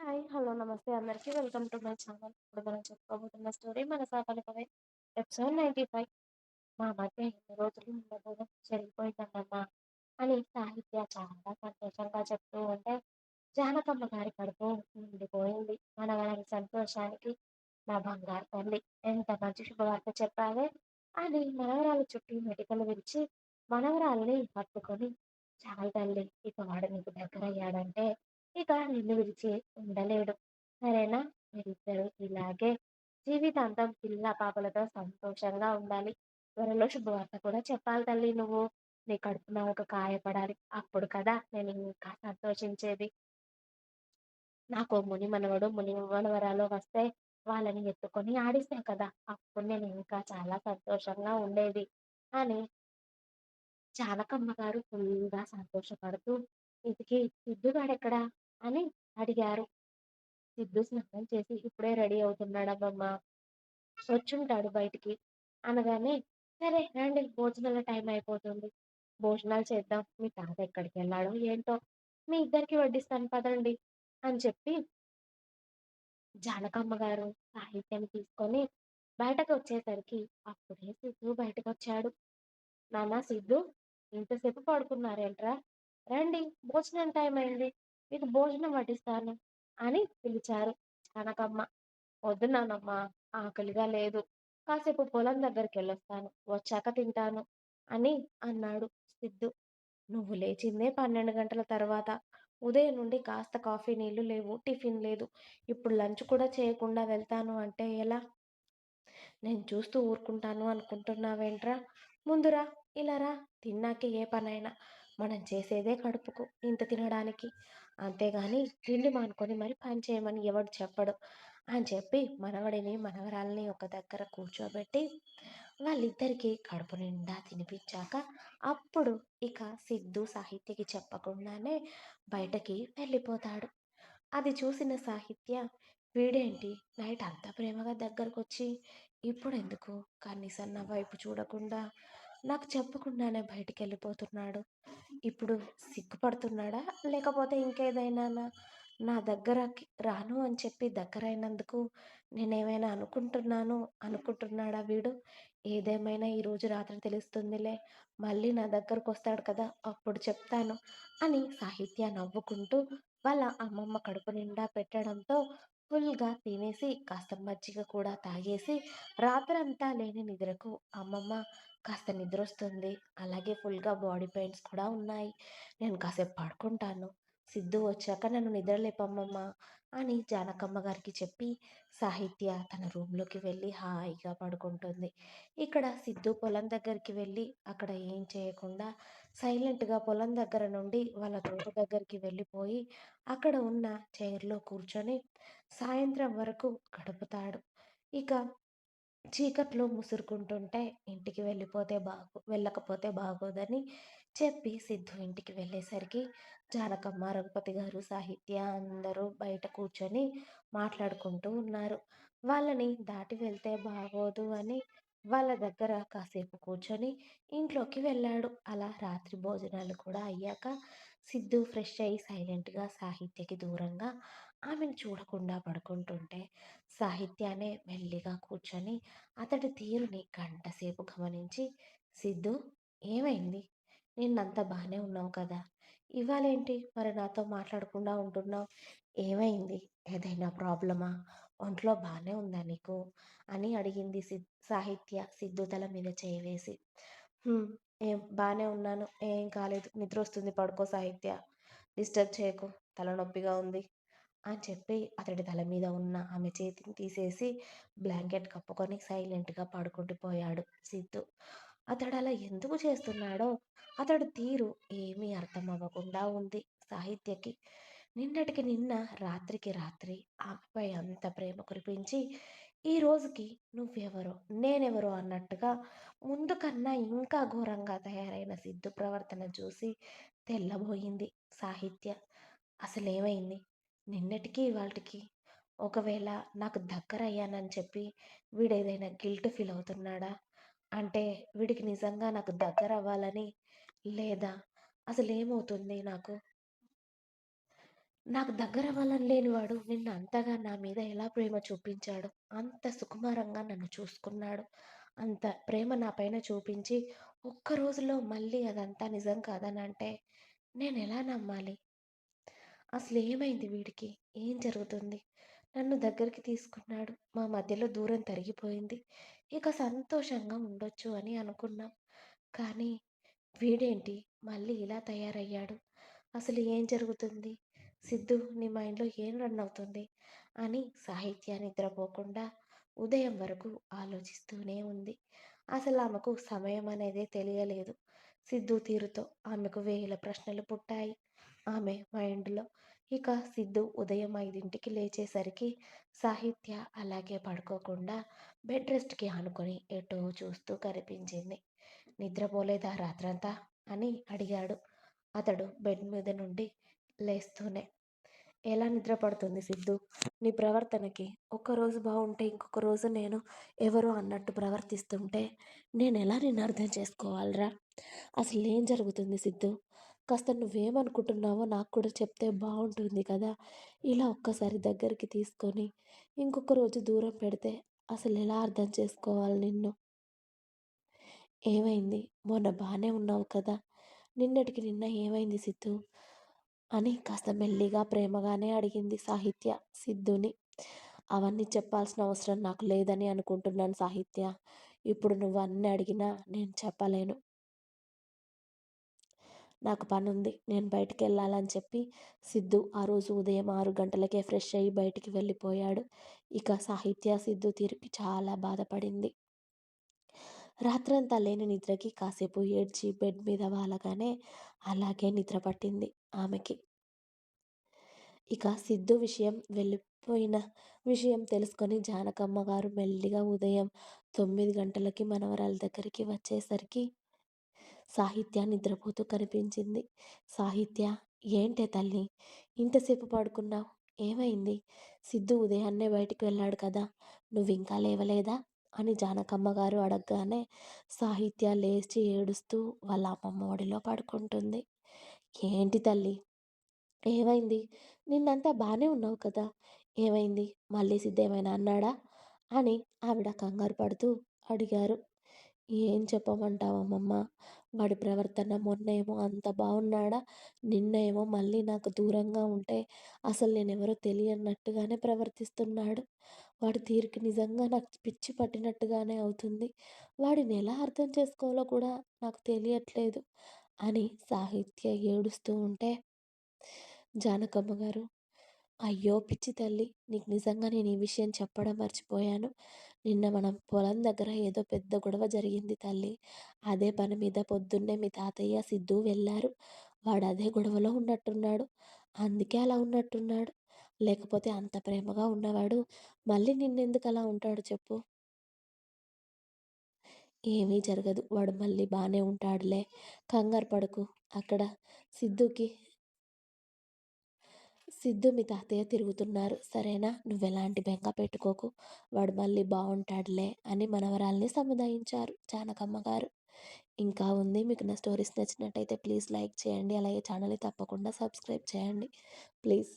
Hi. Hello. నమస్తే అందరికి. Welcome to my channel. ఇప్పుడు మనం చెప్పుకోబోతున్న స్టోరీ మన సాపనికవే ఎపిసోడ్ 95. మా మధ్య ఎన్ని రోజులు ఉండబోదు జరిగిపోయిందమ్మా అని సాహిత్య చాలా సంతోషంగా చెప్తూ ఉంటే జానకమ్మ గారి కడుపు నిండిపోయింది. మనవరాలి సంతోషానికి నా బంగారు తల్లి ఎంత మంచి శుభవార్త చెప్పావే అని మనవరాలు చుట్టూ మెటికలు విరిచి మనవరాల్ని పట్టుకొని చాలు తల్లి ఇక వాడు నీకు దగ్గరయ్యాడంటే ఇక నిన్ను విడిచి ఉండలేడు. సరేనా? మీరిద్దరూ ఇలాగే జీవితాంతం పిల్ల పాపలతో సంతోషంగా ఉండాలి. త్వరలో శుభవార్త కూడా చెప్పాలి తల్లి నువ్వు. నీ కడుపున ఒక కాయ పడాలి. అప్పుడు కదా నేను ఇంకా సంతోషించేది. నాకో ముని మనవడు, ముని మనవరాలు వస్తే వాళ్ళని ఎత్తుకొని ఆడిస్తా కదా! అప్పుడు నేను ఇంకా చాలా సంతోషంగా ఉండేది అని జానకమ్మ గారు ఫుల్‌గా సంతోషపడుతూ, ఇంతకీ సిద్ధుగాడెక్కడా? అని అడిగారు. సిద్ధు స్నానం చేసి ఇప్పుడే రెడీ అవుతున్నాడమ్మమ్మ. వచ్చుంటాడు బయటికి అనగానే, సరే రండి భోజనాల టైం అయిపోతుంది. భోజనాలు చేద్దాం. మీ తాత ఎక్కడికెళ్ళాడో ఏంటో? మీ ఇద్దరికి వడ్డిస్తాను పదండి అని చెప్పి జానకమ్మ గారు సాహిత్యం తీసుకొని బయటకొచ్చేసరికి అప్పుడే సిద్ధు బయటకొచ్చాడు. నాన్న సిద్ధు, ఇంతసేపు పడుకున్నారేంట్రా? రండి భోజనం టైం అయింది. మీకు భోజనం వడ్డిస్తాను అని పిలిచారు జానకమ్మ. వద్దు నానమ్మ, ఆకలిగా లేదు. కాసేపు పొలం దగ్గరికెళ్ళొస్తాను. వచ్చాక తింటాను అని అన్నాడు సిద్ధు. నువ్వు లేచిందే 12 గంటల తర్వాత. ఉదయం నుండి కాస్త కాఫీ నీళ్లు లేవు, టిఫిన్ లేదు. ఇప్పుడు లంచ్ కూడా చేయకుండా వెళ్తాను అంటే ఎలా? నేను చూస్తూ ఊరుకుంటాను అనుకుంటున్నావేంట్రా? ముందు రా, ఇలా రా. తిన్నాకే ఏ పనైనా. మనం చేసేదే కడుపుకు, ఇంత తినడానికి. అంతేగాని తిండి మానుకొని మరి పని చేయమని ఎవడు చెప్పడు అని చెప్పి మనవడిని, మనవరాల్ని ఒక దగ్గర కూర్చోబెట్టి వాళ్ళిద్దరికీ కడుపు నిండా తినిపించాక అప్పుడు ఇక సిద్ధు సాహిత్యకి చెప్పకుండానే బయటకి వెళ్ళిపోతాడు. అది చూసిన సాహిత్య, వీడేంటి నైట్ అంత ప్రేమగా దగ్గరకొచ్చి ఇప్పుడెందుకు కనీసం నా వైపు చూడకుండా నాకు చెప్పకుండానే బయటికెళ్ళిపోతున్నాడు. ఇప్పుడు సిగ్గుపడుతున్నాడా? లేకపోతే ఇంకేదైనానా? నా దగ్గరకి రాను అని చెప్పి దగ్గరైనందుకు నేనేమైనా అనుకుంటున్నాడా వీడు? ఏదేమైనా ఈరోజు రాత్రి తెలుస్తుందిలే. మళ్ళీ నా దగ్గరకొస్తాడు కదా! అప్పుడు చెప్తాను అని సాహిత్య నవ్వుకుంటూ వాళ్ళ అమ్మమ్మ కడుపు నిండా పెట్టడంతో ఫుల్‌గా తినేసి కాస్త మజ్జిగ కూడా తాగేసి రాత్రంతా లేని నిద్రకు అమ్మమ్మ కాస్త నిద్రొస్తుంది. అలాగే ఫుల్‌గా బాడీ పెయిన్స్ కూడా ఉన్నాయి. నేను కాసేపు పడుకుంటాను. సిద్ధు వచ్చాక నన్ను నిద్ర లేపమ్మమ్మ అని జానకమ్మ గారికి చెప్పి సాహిత్య తన రూమ్‌లోకి వెళ్ళి హాయిగా పడుకుంటుంది. ఇక్కడ సిద్ధు పొలం దగ్గరికి వెళ్ళి అక్కడ ఏం చేయకుండా సైలెంట్‌గా పొలం దగ్గర నుండి వాళ్ళ తోట దగ్గరికి వెళ్ళిపోయి అక్కడ ఉన్న చైర్‌లో కూర్చొని సాయంత్రం వరకు గడుపుతాడు. ఇక చీకట్లో ముసురుకుంటుంటే ఇంటికి వెళ్ళకపోతే బాగోదని చెప్పి సిద్ధు ఇంటికి వెళ్ళేసరికి జానకమ్మ, రఘుపతి గారు, సాహిత్య అందరూ బయట కూర్చొని మాట్లాడుకుంటూ ఉన్నారు. వాళ్ళని దాటి వెళ్తే బాగోదు అని వాళ్ళ దగ్గర కాసేపు కూర్చొని ఇంట్లోకి వెళ్ళాడు. అలా రాత్రి భోజనాలు కూడా అయ్యాక సిద్ధు ఫ్రెష్ అయ్యి సైలెంట్‌గా సాహిత్యకి దూరంగా ఆమెను చూడకుండా పడుకుంటుంటే సాహిత్యానే మెల్లిగా కూర్చొని అతడి తీరుని గంటసేపు గమనించి, సిద్ధూ, ఏమైంది? నిన్నంతా బానే ఉన్నావు కదా! ఇవాళేంటి మరి నాతో మాట్లాడకుండా ఉంటున్నావు? ఏమైంది? ఏదైనా ప్రాబ్లమా? ఒంట్లో బానే ఉందా నీకు? అని అడిగింది సాహిత్య సిద్ధు తల మీద చేయి వేసి. హ్మ్. బానే ఉన్నాను. ఏం కాలేదు. నిద్రొస్తుంది పడుకో సాహిత్య. డిస్టర్బ్ చేయకు. తలనొప్పిగా ఉంది అని చెప్పి అతడి తల మీద ఉన్న ఆమె చేతిని తీసేసి బ్లాంకెట్ కప్పుకొని సైలెంట్‌గా పడుకుండిపోయాడు సిద్ధు. అతడలా ఎందుకు చేస్తున్నాడో అతడి తీరు ఏమీ అర్థమవ్వకుండా ఉంది సాహిత్యకి. నిన్నటికి నిన్న, రాత్రికి రాత్రి ఆమెపై అంత ప్రేమ కురిపించి, ఈ రోజుకి నువ్వెవరో, నేనెవరో అన్నట్టుగా ముందు కన్నా ఇంకా ఘోరంగా తయారైన సిద్ధు ప్రవర్తన చూసి తెల్లబోయింది సాహిత్య. అసలేమైంది? నిన్నటికి ఇవాల్టికి ఒకవేళ నాకు దగ్గరయ్యానని చెప్పి వీడేదైనా గిల్ట్ ఫీల్ అవుతున్నాడా? అంటే వీడికి నిజంగా నాకు దగ్గరవ్వాలని లేదా? అసలేమవుతుంది నాకు? నాకు దగ్గరవ్వాలని లేనివాడు నిన్న అంతగా నా మీద ఎలా ప్రేమ చూపించాడో, అంత సుకుమారంగా నన్ను చూసుకున్నాడు. అంత ప్రేమ నా పైన చూపించి, ఒక్క రోజులో మళ్ళీ అదంతా నిజం కాదనంటే నేనెలా నమ్మాలి? అసలేమైంది వీడికి? ఏం జరుగుతుంది? నన్ను దగ్గరికి తీసుకున్నాడు. మా మధ్యలో దూరం తరిగిపోయింది. ఇక సంతోషంగా ఉండొచ్చు అని అనుకున్నాం. కానీ వీడేంటి మళ్ళీ ఇలా తయారయ్యాడు? అసలు ఏం జరుగుతుంది? సిద్ధు నీ మైండ్‌లో ఏం రన్ అవుతుంది? అని సాహిత్య నిద్రపోకుండా ఉదయం వరకు ఆలోచిస్తూనే ఉంది. అసలామెకు సమయం అనేదే తెలియలేదు. సిద్ధు తీరుతో ఆమెకు వేల ప్రశ్నలు పుట్టాయి ఆమె మైండ్‌లో. ఇక సిద్ధు ఉదయం 5కి లేచేసరికి సాహిత్య అలాగే పడుకోకుండా బెడ్ రెస్ట్‌కి ఆనుకొని ఎటో చూస్తూ కనిపించింది. నిద్రపోలేదా రాత్రంతా? అని అడిగాడు అతడు బెడ్ మీద నుండి లేస్తూనే. ఎలా నిద్ర పడుతుంది సిద్ధు? నీ ప్రవర్తనకి ఒక్కరోజు బావుంటే ఇంకొక రోజు నేను ఎవరో అన్నట్టు ప్రవర్తిస్తుంటే నేనెలా నిన్ను అర్థం చేసుకోవాలిరా? అసలేం జరుగుతుంది సిద్ధు? కాస్త నువ్వేమనుకుంటున్నావో నాకు కూడా చెప్తే బావుంటుంది కదా! ఇలా ఒక్కసారి దగ్గరికి తీసుకొని ఇంకొక రోజు దూరం పెడితే అసలెలా అర్థం చేసుకోవాలి నిన్ను? ఏమైంది? మొన్న బానే ఉన్నావు కదా! నిన్నటికి నిన్న ఏమైంది సిద్ధూ? అని కాస్త మెల్లిగా ప్రేమగానే అడిగింది సాహిత్య సిద్ధుని. అవన్నీ చెప్పాల్సిన అవసరం నాకు లేదని అనుకుంటున్నాను సాహిత్య. ఇప్పుడు నువ్వన్నీ అడిగినా నేను చెప్పలేను. నాకు పనుంది. నేను బయటికెళ్ళాలని చెప్పి సిద్ధు ఆ రోజు ఉదయం 6 గంటలకే ఫ్రెష్ అయ్యి బయటికి వెళ్ళిపోయాడు. ఇక సాహిత్య సిద్ధు తీరుకి చాలా బాధపడింది. రాత్రంతా లేని నిద్రకి కాసేపు ఏడ్చి బెడ్ మీద వాలగానే అలాగే నిద్ర పట్టింది ఆమెకి. ఇక సిద్ధు వెళ్ళిపోయిన విషయం తెలుసుకొని జానకమ్మ గారు మెల్లిగా ఉదయం 9 గంటలకి మనవరాలి దగ్గరికి వచ్చేసరికి సాహిత్య నిద్రపోతూ కనిపించింది. సాహిత్య, ఏంటే తల్లి ఇంతసేపు పడుకున్నావు? ఏమైంది? సిద్ధు ఉదయాన్నే బయటికి వెళ్ళాడు కదా! నువ్వింకా లేవలేదా? అని జానకమ్మ గారు అడగగానే సాహిత్య లేచి ఏడుస్తూ వాళ్ళ అమ్మమ్మ ఒడిలో పడుకుంటుంది. ఏంటి తల్లి? ఏమైంది? నిన్నంతా బానే ఉన్నావు కదా! ఏమైంది? మళ్ళీ సిద్ధేమైనా అన్నాడా? అని ఆవిడ కంగారు పడుతూ అడిగారు. ఏం చెప్పమంటావమ్మమ్మ? వాడి ప్రవర్తన మొన్నేమో అంత బాగున్నాడా? నిన్న ఏమో మళ్ళీ నాకు దూరంగా ఉంటే అసలు నేనెవరో తెలియనట్టుగానే ప్రవర్తిస్తున్నాడు. వాడి తీరుకి నిజంగా నాకు పిచ్చి పట్టినట్టుగానే అవుతుంది. వాడిని ఎలా అర్థం చేసుకోవాలో కూడా నాకు తెలియట్లేదు అని సాహిత్య ఏడుస్తూ ఉంటే జానకమ్మ గారు, అయ్యో! పిచ్చి తల్లి. నీకు నిజంగా నేను ఈ విషయం చెప్పడం మర్చిపోయాను. నిన్న మనం పొలం దగ్గర ఏదో పెద్ద గొడవ జరిగింది తల్లి. అదే పని మీద పొద్దున్నే మీ తాతయ్య, సిద్ధు వెళ్లారు. వాడు అదే గొడవలో ఉన్నట్టున్నాడు. అందుకే అలా ఉన్నట్టున్నాడు. లేకపోతే అంత ప్రేమగా ఉన్నవాడు మళ్ళీ నిన్నెందుకు అలా ఉంటాడు చెప్పు? ఏమీ జరగదు. వాడు మళ్ళీ బానే ఉంటాడులే. కంగారు పడకు. అక్కడ సిద్ధుకి సిద్ధు మీ తాతయ్య తిరుగుతున్నారు. సరేనా? నువ్వెలాంటి బెంగ పెట్టుకోకు. వాడు మళ్ళీ బావుంటాడులే అని మనవరాల్ని సముదాయించారు జానకమ్మ గారు. ఇంకా ఉంది. మీకు నా స్టోరీస్ నచ్చినట్టయితే ప్లీజ్ లైక్ చేయండి. అలాగే ఛానల్‌ని తప్పకుండా సబ్స్క్రైబ్ చేయండి. ప్లీజ్.